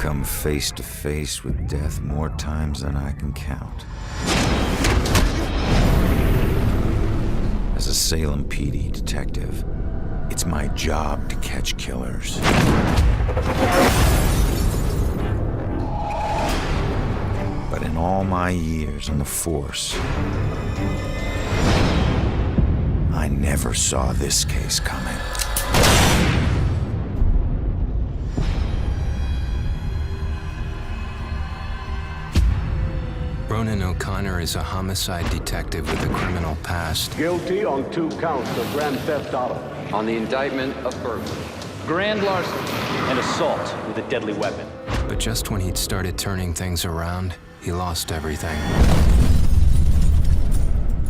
come face to face with death more times than I can count. As a Salem PD detective, it's my job to catch killers. But in all my years on the force, I never saw this case coming. Ronan O'Connor is a homicide detective with a criminal past. Guilty on 2 counts of grand theft auto. On the indictment of burglary. Grand larceny and assault with a deadly weapon. But just when he'd started turning things around, he lost everything,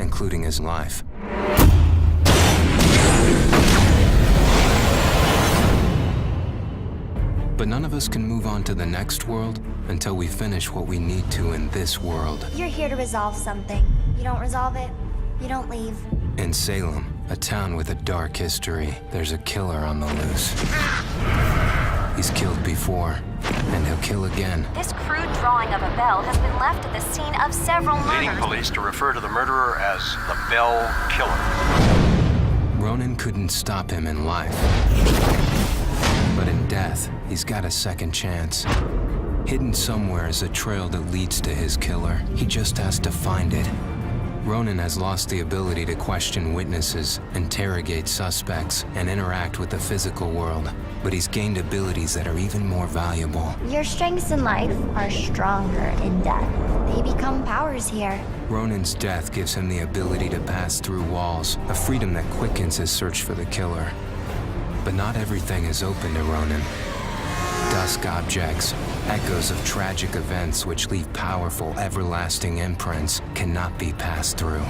including his life. But none of us can move on to the next world until we finish what we need to in this world. You're here to resolve something. You don't resolve it, you don't leave. In Salem, a town with a dark history, there's a killer on the loose. He's killed before, and he'll kill again. This crude drawing of a bell has been left at the scene of several Leading murders. police to refer to the murderer as the Bell Killer. Ronan couldn't stop him in life. But in death, he's got a second chance. Hidden somewhere is a trail that leads to his killer. He just has to find it. Ronan has lost the ability to question witnesses, interrogate suspects, and interact with the physical world. But he's gained abilities that are even more valuable. Your strengths in life are stronger in death. They become powers here. Ronan's death gives him the ability to pass through walls, a freedom that quickens his search for the killer. But not everything is open to Ronan. Dusk objects, echoes of tragic events which leave powerful, everlasting imprints, cannot be passed through.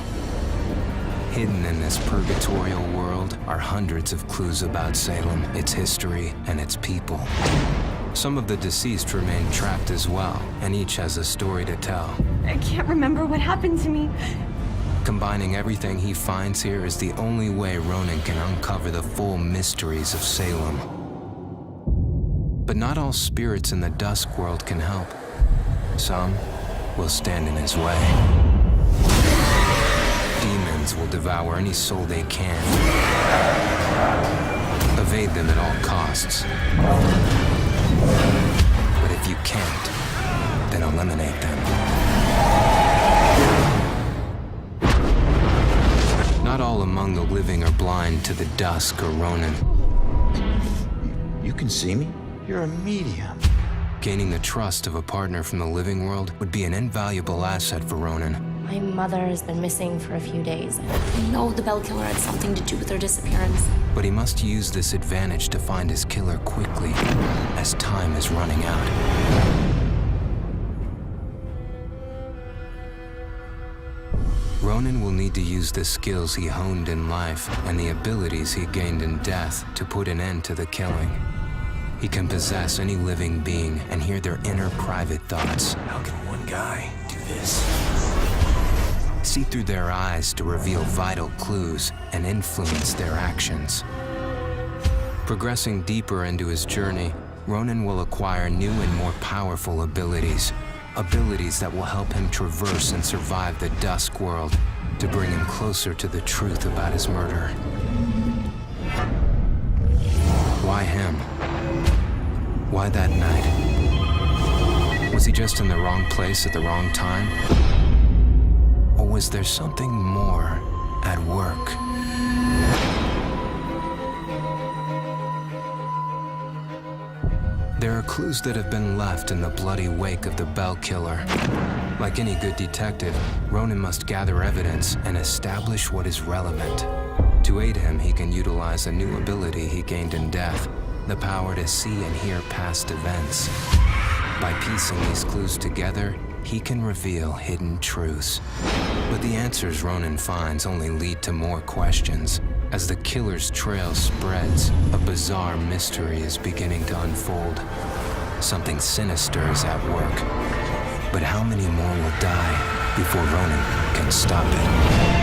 Hidden in this purgatorial world are hundreds of clues about Salem, its history, and its people. Some of the deceased remain trapped as well, and each has a story to tell. I can't remember what happened to me. Combining everything he finds here is the only way Ronan can uncover the full mysteries of Salem. But not all spirits in the dusk world can help. Some will stand in his way. Demons will devour any soul they can. Evade them at all costs. But if you can't, then eliminate them. Not all among the living are blind to the dusk or Ronan. You can see me? You're a medium. Gaining the trust of a partner from the living world would be an invaluable asset for Ronan. My mother has been missing for a few days. I know the Bell Killer had something to do with her disappearance. But he must use this advantage to find his killer quickly, as time is running out. Ronan will need to use the skills he honed in life and the abilities he gained in death to put an end to the killing. He can possess any living being and hear their inner private thoughts. How can one guy do this? See through their eyes to reveal vital clues and influence their actions. Progressing deeper into his journey, Ronan will acquire new and more powerful abilities. Abilities that will help him traverse and survive the dusk world to bring him closer to the truth about his murder. Why him? Why that night? Was he just in the wrong place at the wrong time? Or was there something more at work? There are clues that have been left in the bloody wake of the Bell Killer. Like any good detective, Ronan must gather evidence and establish what is relevant. To aid him, he can utilize a new ability he gained in death, the power to see and hear past events. By piecing these clues together, he can reveal hidden truths. But the answers Ronan finds only lead to more questions. As the killer's trail spreads, a bizarre mystery is beginning to unfold. Something sinister is at work. But how many more will die before Ronan can stop it?